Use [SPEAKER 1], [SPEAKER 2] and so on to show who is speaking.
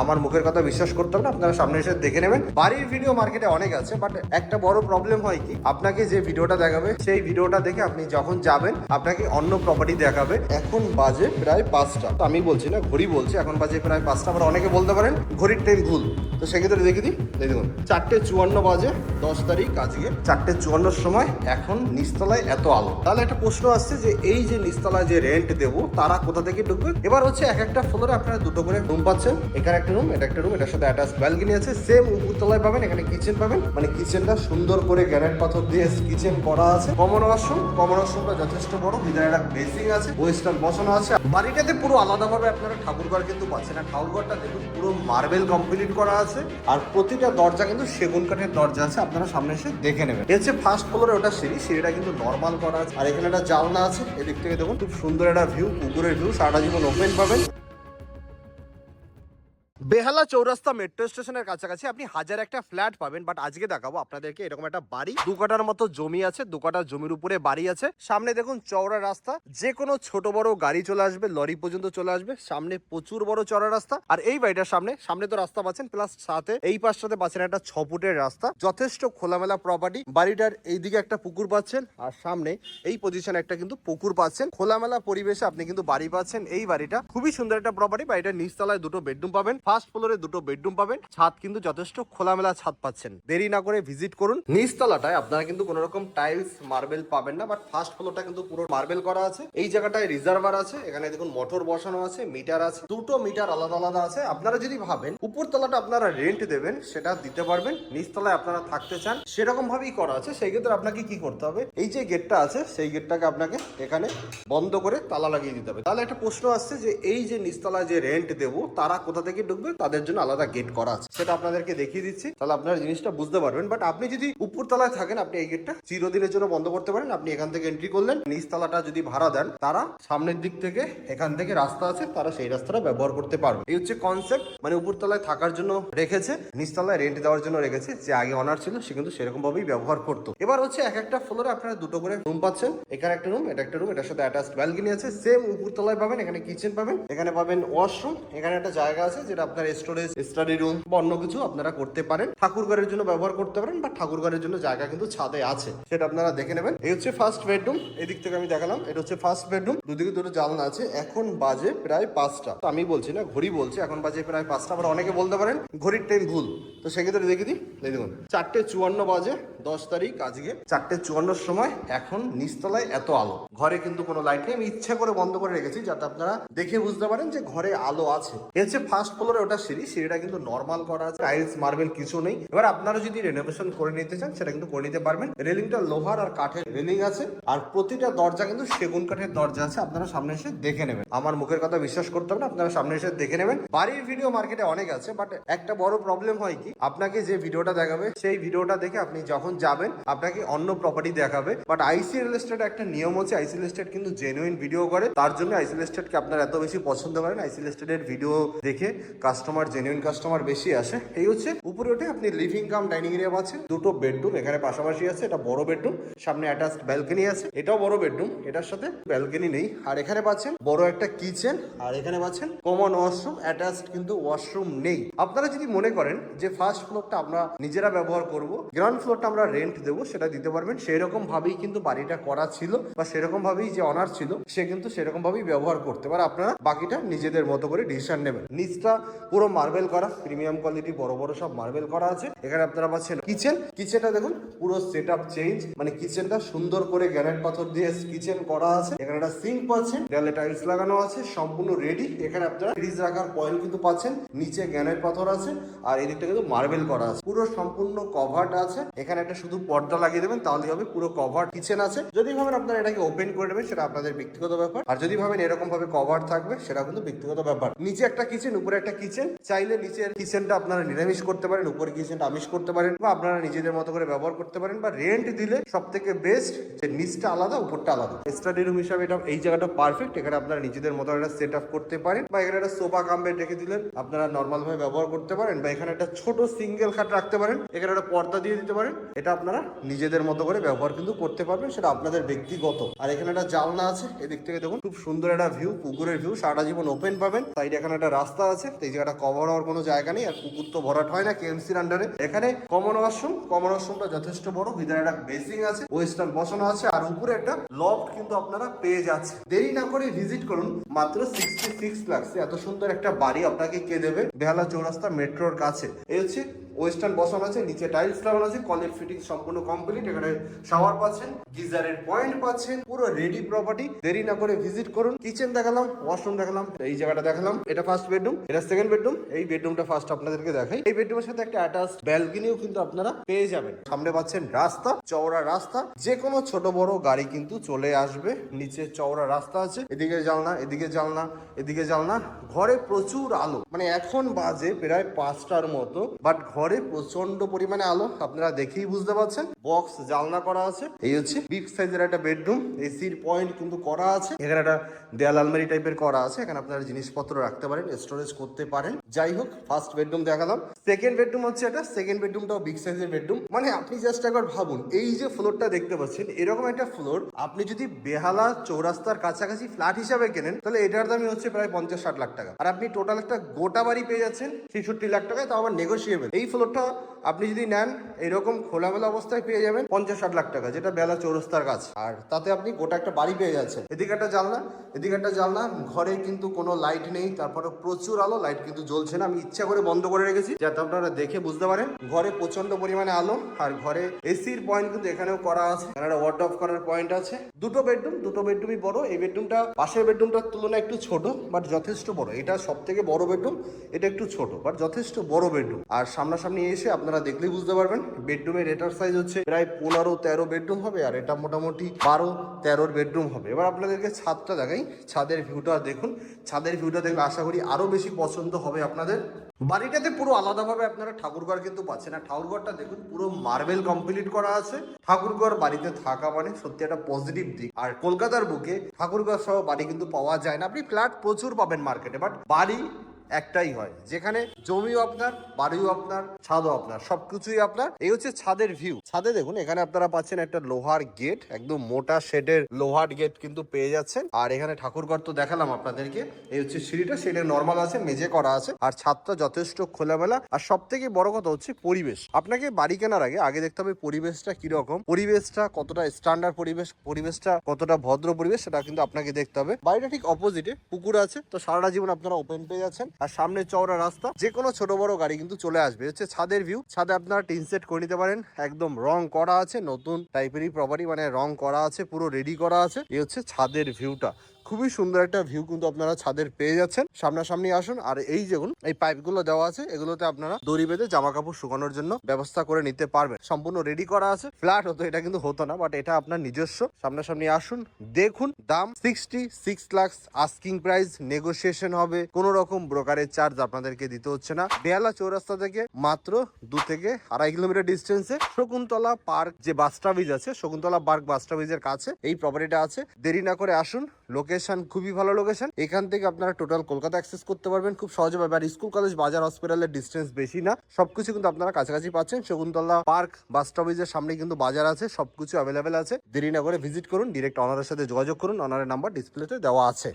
[SPEAKER 1] আমার মুখের কথা বিশ্বাস করতে হবে না, আপনারা সামনে এসে দেখে নেবেন। বাড়ির ভিডিও মার্কেটে অনেক আছে, বাট একটা বড় প্রবলেম হয় কি, আপনাকে যে ভিডিওটা দেখাবে সেই ভিডিওটা দেখে আপনি যখন যাবেন আপনাকে অন্য প্রপার্টি দেখাবে। এখন বাজে প্রায় 5টা, তো আমি বলছি না, ঘড়ি বলছি, এখন বাজে প্রায় 5টা। আবার অনেকে বলতে পারেন ঘড়ির টাইম ভুল, তো সেক্ষেত্রে দেখে দিই। দেখুন 4:54 বাজে, 10 তারিখ আজকে 4:54 সময়। এখন নিচতলায় এত আলো, তাহলে একটা প্রশ্ন আসছে যে এই যে নিচতলায় যে রেন্ট দেবো তারা কোথা থেকে ঢুকবে। এবার হচ্ছে এক একটা ফ্লোরে আপনারা দুটো করে রুম পাচ্ছেন। এখানে একটা রুম, এটা একটা রুম, এটার সাথে অ্যাটাচ ব্যালকনি আছে। সেম উপরতলায় পাবেন, এখানে কিচেন পাবেন, মানে কিচেনটা সুন্দর করে গ্রানাইট পাথর দিয়ে কিচেন করা আছে। কমন ওয়াশরুমটা যথেষ্ট বড়, ভিতরে একটা বেসিং আছে, ওয়েস্টার্ন বসানো আছে। বাড়িটাতে পুরো আলাদাভাবে আপনারা ঠাকুরঘর কিন্তু পাচ্ছেন। আর ঠাকুরঘরটা দেখুন পুরো মার্বেল কমপ্লিট করা আছে, আর প্রতিটা দরজা কিন্তু সেগুন কাঠের দরজা আছে। আপনারা সামনে এসে দেখে নেবেন। এর হচ্ছে ফার্স্ট ফ্লোরে ওটা সিঁড়িটা কিন্তু নর্মাল করা আছে। আর এখানে একটা জানলা আছে, এদিক থেকে দেখুন খুব সুন্দর একটা ভিউ, পুকুরের ভিউ, সারা জীবন ওপেন পাবেন। বেহালা চৌরাস্তা মেট্রো স্টেশনের কাছাকাছি আপনি হাজার একটা ফ্ল্যাট পাবেন, বাট আজকে দেখাবো আপনাদেরকে এরকম একটা বাড়ি। 2 কাঠার মতো জমি আছে, 2 কাঠার জমির উপরে বাড়ি আছে। সামনে দেখুন চওড়া রাস্তা, যে কোনো ছোট বড় গাড়ি চলে আসবে, লরি পর্যন্ত চলে আসবে। সামনে প্রচুর বড় চওড়া রাস্তা। আর এই বাড়িটার সামনে তো রাস্তা পাচ্ছেন, প্লাস সাথে এই পাশটাতে পাচ্ছেন একটা 6 ফুটের রাস্তা। যথেষ্ট খোলামেলা প্রপার্টি। বাড়িটার এইদিকে একটা পুকুর পাচ্ছেন, আর সামনে এই পজিশনে একটা কিন্তু পুকুর পাচ্ছেন। খোলামেলা পরিবেশে আপনি কিন্তু বাড়ি পাচ্ছেন। এই বাড়িটা খুবই সুন্দর একটা প্রপার্টি। বাড়িটার নিচতলায় 2টো বেডরুম পাবেন, ফার্স্ট ফ্লোরে 2টো বেডরুম পাবেন। ছাদ কিন্তু যথেষ্ট খোলামেলা ছাদ পাচ্ছেন। দেরি না করে ভিজিট করুন। নিচতলাটায় আপনারা কিন্তু কোনো রকম টাইলস মার্বেল পাবেন না, বাট ফার্স্ট ফ্লোরটা কিন্তু পুরো মার্বেল করা আছে। এই জায়গাটায় রিজার্ভার আছে, এখানে দেখুন মোটর বসানো আছে, মিটার আছে, 2টো মিটার আলাদা আলাদা আছে। আপনারা যদি ভাবেন উপরতলাটা আপনারা রেন্ট দেবেন, সেটা দিতে পারবেন। নিচতলায় আপনারা থাকতে চান, সেরকম ভাবেই করা আছে। সেই ক্ষেত্রে আপনাকে কি করতে হবে, এই যে গেটটা আছে সেই গেটটাকে আপনাকে এখানে বন্ধ করে তালা লাগিয়ে দিতে হবে। তাহলে একটা প্রশ্ন আসছে যে এই যে নিচতলায় যে রেন্ট দেবো তারা কোথা থেকে ঢুকবে, তাদের জন্য আলাদা গেট করা আছে, সেটা আপনাদেরকে দেখিয়ে দিচ্ছি, তাহলে আপনারা জিনিসটা বুঝতে পারবেন। বাট আপনি যদি উপরতলায় থাকেন, আপনি এই গেটটা চিরদিনের জন্য বন্ধ করতে পারেন। আপনি এখান থেকে এন্ট্রি করলেন, নিচতলাটা যদি ভাড়া দেন তারা সামনের দিক থেকে এখান থেকে রাস্তা আছে, তারা সেই রাস্তাটা ব্যবহার করতে পারবে। এই হচ্ছে কনসেপ্ট, মানে উপরতলায় থাকার জন্য রেখেছে, নিচতলায় রেন্ট দেওয়ার জন্য রেখেছে। যে আগে অনার ছিল সে কিন্তু সেরকম ভাবেই ব্যবহার করতো। এবার হচ্ছে এক একটা ফ্লোরে আপনারা 2টো করে রুম পাচ্ছেন। এখানে একটা রুম, এটা একটা রুম, এটার সাথে অ্যাটাচ ব্যালকনি আছে। সেম উপরতলায় পাবেন, এখানে কিচেন পাবেন, এখানে পাবেন ওয়াশরুম, এখানে একটা জায়গা আছে যেটা আপনার স্টোরেজ, স্টাডি রুম বা অন্য কিছু আপনারা করতে পারেন। ঠাকুরঘরের জন্য ব্যবহার করতে পারেন, বা ঠাকুরঘরের জন্য জায়গা কিন্তু ছাদে আছে, সেটা আপনারা দেখে নেবেন। এই হচ্ছে ফার্স্ট বেডরুম, এদিক থেকে আমি দেখালাম, এটা হচ্ছে ফার্স্ট বেডরুম। দুদিকে 2টো জানলা আছে। এখন বাজে প্রায় 5টা, তো আমি বলছি না, ঘড়ি বলছি, এখন বাজে প্রায় 5টা। আবার অনেকে বলতে পারেন ঘড়ির টাইম ভুল, তো সেক্ষেত্রে দেখে দিই। দেখুন 4:54 বাজে, 10 তারিখ আজকে 4:54 সময়। এখন নিচতলায় এত আলো, ঘরে কিন্তু কোনো লাইট নেই। আমি ইচ্ছা করে বন্ধ করে রেখেছি যাতে আপনারা দেখে বুঝতে পারেন যে ঘরে আলো আছে। এ হচ্ছে ফার্স্ট ফ্লোরে ওটা সিঁড়িটা কিন্তু নর্মাল করা আছে, টাইলস মার্বেল কিছু নেই। এবার আপনারা যদি রেনোভেশন করে নিতে চান সেটা কিন্তু করে নিতে পারবেন। রেলিংটা লোহার আর কাঠের রেলিং আছে, আর প্রতিটা দরজা কিন্তু সেগুন কাঠের দরজা আছে। আপনারা সামনে এসে দেখে নেবেন। আমার মুখের কথা বিশ্বাস করতে হবে না, আপনারা সামনে এসে দেখে নেবেন। বাড়ির ভিডিও মার্কেটে অনেক আছে, বাট একটা বড় প্রবলেম হয় কি, আপনাকে যে ভিডিওটা দেখাবে সেই ভিডিওটা দেখে আপনি যখন যাবেন আপনাকে অন্য প্রপার্টি দেখাবে। বাট আইসি রিয়েল এস্টেট একটা নিয়ম হচ্ছে, আইসি রিয়েল এস্টেট কিন্তু জেনুইন ভিডিও করে, তার জন্য আইসি রিয়েল এস্টেটকে আপনারা এত বেশি পছন্দ করেন। আইসি রিয়েল এস্টেটের ভিডিও দেখে কাস্টমার, জেনুইন কাস্টমার বেশি আসে। এই হচ্ছে উপরে উঠে আপনি লিভিং কাম ডাইনিং এরিয়া পাচ্ছেন। 2টো বেডরুম এখানে পাশাপাশি আছে, এটা বড় বেডরুম, সামনে অ্যাটাচড ব্যালকনি আছে, এটাও বড় বেডরুম, এটার সাথে ব্যালকনি নেই। আর এখানে পাচ্ছেন বড় একটা কিচেন, আর এখানে পাচ্ছেন কমন ওয়াশরুম, অ্যাটাচড কিন্তু ওয়াশরুম নেই। আপনারা যদি মনে করেন যে ফার্স্ট ফ্লোরটা আমরা নিজেরা ব্যবহার করব, গ্রাউন্ড ফ্লোরটা আমরা রেন্ট দেবো, সেটা দিতে পারবেন। সেই রকম ভাবেই কিন্তু বাড়িটা করা ছিল, বা সেরকম ভাবেই যে অনার ছিল সে কিন্তু সেরকম ভাবেই ব্যবহার করতে পারে। আপনারা বাকিটা নিজেদের মতো করে ডিসিশন নেবেন। নিচটা পুরো মার্বেল করা, প্রিমিয়াম কোয়ালিটি, বড় বড় সব মার্বেল করা আছে। এখানে আপনারা পাচ্ছেন কিচেনটা দেখুন পুরো সেট আপ চেঞ্জ, মানে কিচেনটা সুন্দর করে গ্রানাইট পাথর দিয়ে কিচেন করা আছে। এখানে একটা সিঙ্ক পাচ্ছেন, দেয়ালে টাইলস লাগানো আছে, সম্পূর্ণ রেডি। এখানে আপনারা ফ্রিজ রাখার পয়েন্ট কিন্তু পাচ্ছেন, নিচে গ্রানাইট পাথর আছে, আর এদিকটা কিন্তু মার্বেল করা আছে, পুরো সম্পূর্ণ কভার্ড আছে। এখানে একটা শুধু পর্দা লাগিয়ে দেবেন, তাহলে হবে পুরো কভার্ড কিচেন আছে। যদি ভাবেন আপনারা এটাকে ওপেন করে দেবেন, সেটা আপনাদের ব্যক্তিগত ব্যাপার। আর যদি ভাবেন এরকম ভাবে কভার থাকবে, সেটা কিন্তু ব্যক্তিগত ব্যাপার। নিচে একটা কিচেন, উপরে একটা কিচেন, চাইলে নিচের কিচেনটা আপনারা নিরামিষ করতে পারেন, উপরে কিচেনটা আমিষ করতে পারেন, বা আপনারা নিজেদের মতো করে ব্যবহার করতে পারেন। বা রেন্ট দিলে সব থেকে বেস্ট যে নিচটা আলাদা, উপরটা আলাদা। স্টাডি রুম হিসাবে এটা এই জায়গাটা পারফেক্ট। এখানে আপনারা নিজেদের মতো একটা সেট আপ করতে পারেন, বা এখানে একটা সোফা কাম বেড রেখে দিলেন, আপনারা নর্মাল ভাবে ব্যবহার করতে পারেন। বা এখানে একটা ছোট সিঙ্গেল খাট রাখতে পারেন, এখানে একটা পর্দা দিয়ে দিতে পারেন। এটা আপনারা নিজেদের মতো করে ব্যবহার কিন্তু করতে পারবেন, সেটা আপনাদের ব্যক্তিগত। আর এখানে একটা জানলা আছে, এদিক থেকে দেখুন খুব সুন্দর একটা ভিউ, পুকুরের ভিউ, সারা জীবন ওপেন পাবেন। সাইডে এখানে একটা রাস্তা আছে, এই যে জায়গাটা কভার হওয়ার কোনো জায়গা নেই, আর পুকুর তো ভরাট হয় না কেএমসির আন্ডারে। এখানে কমন ওয়াশরুমটা যথেষ্ট বড়, ভিতরে একটা বেসিং আছে, ওয়েস্টার্ন বসানো আছে, আর উপরে একটা লফট কিন্তু আপনারা পেয়ে যাচ্ছে। দেরি না করে ভিজিট করুন, মাত্র 66 লাখ এত সুন্দর একটা বাড়ি আপনাকে কে দেবে? বেহালা চৌরাস্তা মেট্রোর কাছে। এই হচ্ছে ওয়েস্টার্ন বসানো আছে, নিচে টাইলস লাগানো আছে, কলের ফিটিং সম্পূর্ণ কমপ্লিট। এখানে শাওয়ার পাচ্ছেন, গিজারের পয়েন্ট পাচ্ছেন, পুরো রেডি প্রপার্টি। দেরি না করে ভিজিট করুন। কিচেন দেখালাম, ওয়াশরুম দেখালাম, এই জায়গাটা দেখালাম। এটা ফার্স্ট বেডরুম, এটা সেকেন্ড বেডরুম। এই বেডরুমটা ফার্স্ট আপনাদেরকে দেখাই। এই বেডরুমের সাথে একটা অ্যাটাচ ব্যালকনিও কিন্তু আপনারা পেয়ে যাবেন। সামনে পাচ্ছেন রাস্তা, চওড়া রাস্তা, যে কোনো ছোট বড় গাড়ি কিন্তু চলে আসবে। নিচে চওড়া রাস্তা আছে, এদিকে জানলা, এদিকে জানলা, এদিকে জানলা। ঘরে প্রচুর আলো, মানে এখন বাজে প্রায় 5টার মতো, বাট ঘরে প্রচন্ড পরিমাণে আলো, আপনারা দেখেই বুঝতে পারছেন। বক্স জানলা করা আছে। এই হচ্ছে বিগ সাইজের একটা বেডরুম, এসির পয়েন্ট কিন্তু করা আছে। এখানে একটা দেয়াল আলমারি টাইপের করা আছে, এখানে আপনারা জিনিসপত্র রাখতে পারেন, স্টোরেজ করতে পারেন। যাই হোক, ফার্স্ট বেডরুম দেখালাম। সেকেন্ড বেডরুম হচ্ছে এটা, সেকেন্ড বেডরুমটাও বিগ সাইজের বেডরুম। মানে আপনি জাস্ট একবার ভাবুন, এই যে ফ্লোরটা দেখতে পাচ্ছেন, এরকম একটা ফ্লোর আপনি যদি বেহালা চৌরাস্তার কাছাকাছি ফ্ল্যাট হিসাবে কেনেন, তাহলে এটার দামই হচ্ছে প্রায় 50-60 লাখ টাকা। আর আপনি টোটাল একটা গোটা বাড়ি পেয়ে যাচ্ছেন 63 লাখ টাকায়, তাও আবার নেগোসিয়েবল। এই ফ্লোরটা আপনি যদি নেন, এরকম খোলামেলা অবস্থায় পেয়ে যাবেন 50-60 লাখ টাকা, যেটা বেলা চৌরাস্তার কাছে। আর তাতে আপনি গোটা একটা বাড়ি পেয়ে যাচ্ছেন। এদিকে একটা জানলা, এদিকে একটা জানলা। ঘরে কিন্তু কোনো লাইট নেই, তারপরে প্রচুর আলো, লাইট কিন্তু জ্বলছে না। আমি ইচ্ছা করে বন্ধ করে রেখেছি যাতে আপনারা দেখে বুঝতে পারেন। ঘরে প্রচন্ড পরিমাণে আলো, আর ঘরে এসির পয়েন্ট কিন্তু এখানেও করা আছে। এখানে ওয়ার্ডরোব করার পয়েন্ট আছে। দুটো বেডরুমই বড়। এই বেডরুমটা পাশের বেডরুমটার তুলনায় একটু ছোট, বাট যথেষ্ট বড়। এটা সব থেকে বড় বেডরুম, এটা একটু ছোট, বাট যথেষ্ট বড় বেডরুম। আর সামনাসামনি এসে আপনারা দেখলেই বুঝতে পারবেন, বেডরুমের এটার সাইজ হচ্ছে প্রায় 15-13 বেডরুম হবে, আর এটা মোটামুটি 12-13 বেডরুম হবে। এবার আপনাদেরকে ছাদটা দেখাই, ছাদের ভিউটা দেখুন। ছাদের ভিউটা দেখলে আশা করি আরো বেশি পছন্দ হবে আপনাদের। বাড়িটাতে পুরো আলাদাভাবে আপনারা ঠাকুরঘর কিন্তু পাচ্ছেন। আর ঠাকুরঘরটা দেখুন, পুরো মার্বেল কমপ্লিট করা আছে। ঠাকুরঘর বাড়িতে থাকা মানে সত্যি একটা পজিটিভ দিক। আর কলকাতার বুকে ঠাকুরঘর সহ বাড়ি কিন্তু পাওয়া যায় না। আপনি ফ্ল্যাট প্রচুর পাবেন মার্কেটে, বাট বাড়ি একটাই হয়, যেখানে জমিও আপনার, বাড়িও আপনার, ছাদও আপনার, সবকিছুই আপনার। এই হচ্ছে ছাদের ভিউ। ছাদে দেখুন, এখানে আপনারা পাচ্ছেন একটা লোহার গেট, একদম মোটা শেডের লোহার গেট কিন্তু পেয়ে যাচ্ছেন। আর এখানে ঠাকুরঘর তো দেখালাম আপনাদেরকে। এই হচ্ছে সিঁড়িটা, সিঁড়ি নর্মাল আছে, মেঝে করা আছে। আর ছাদটা যথেষ্ট খোলামেলা। আর সব থেকে বড় কথা হচ্ছে পরিবেশ। আপনাকে বাড়ি কেনার আগে দেখতে হবে পরিবেশটা কিরকম, পরিবেশটা কতটা স্ট্যান্ডার্ড পরিবেশ, পরিবেশটা কতটা ভদ্র পরিবেশ, সেটা কিন্তু আপনাকে দেখতে হবে। বাড়িটা ঠিক অপোজিটে পুকুর আছে, তো সারাটা জীবন আপনারা ওপেন পেয়ে যাচ্ছেন। আর সামনে চওড়া রাস্তা, যে কোনো ছোট বড় গাড়ি কিন্তু চলে আসবে। হচ্ছে ছাদের ভিউ। ছাদে আপনারা টিন সেট করে নিতে পারেন, একদম রং করা আছে, নতুন টাইপেরই প্রপার্টি, মানে রং করা আছে, পুরো রেডি করা আছে। এই হচ্ছে ছাদের ভিউটা। খুবই সুন্দর একটা ভিউ কিন্তু আপনারা ছাদের পেয়ে যাচ্ছেন। সামনাসামনি আসুন। আর এই যেগুলো এই পাইপগুলো দেওয়া আছে, এগুলোতে আপনারা দড়ি বেঁধে জামা কাপড় শুকানোর জন্য ব্যবস্থা করে নিতে পারবেন। সম্পূর্ণ রেডি করা আছে। ফ্ল্যাট হতো, এটা কিন্তু হতো না, বাট এটা আপনার নিজস্ব। সামনাসামনি আসুন, দেখুন। দাম 66 লাখ আস্কিং প্রাইস, নেগোসিয়েশন হবে। কোনো রকম ব্রোকারের চার্জ আপনাদেরকে দিতে হচ্ছে না। বেহালা চৌরাস্তা থেকে মাত্র 2 থেকে 2.5 কিলোমিটার ডিস্টেন্সে শকুন্তলা পার্ক যে বাস স্টপেজ আছে, শকুন্তলা পার্ক বাস স্টপেজের কাছে এই প্রপার্টিটা আছে। দেরি না করে আসুন। লোকেশন খুবই ভালো লোকেশন। এখান থেকে আপনারা টোটাল কলকাতা অ্যাক্সেস করতে পারবেন খুব সহজভাবে। আর স্কুল কলেজ বাজার হসপিটালের ডিস্টেন্স বেশি না, সবকিছু কিন্তু আপনারা কাছাকাছি পাচ্ছেন। শকুন্তলা পার্ক বাস স্টপেজের সামনে কিন্তু বাজার আছে, সবকিছু অ্যাভেলেবেল আছে। দেরি না করে ভিজিট করুন, ডিরেক্ট অনারের সাথে যোগাযোগ করুন। অনারের নাম্বার ডিসপ্লেতে দেওয়া আছে।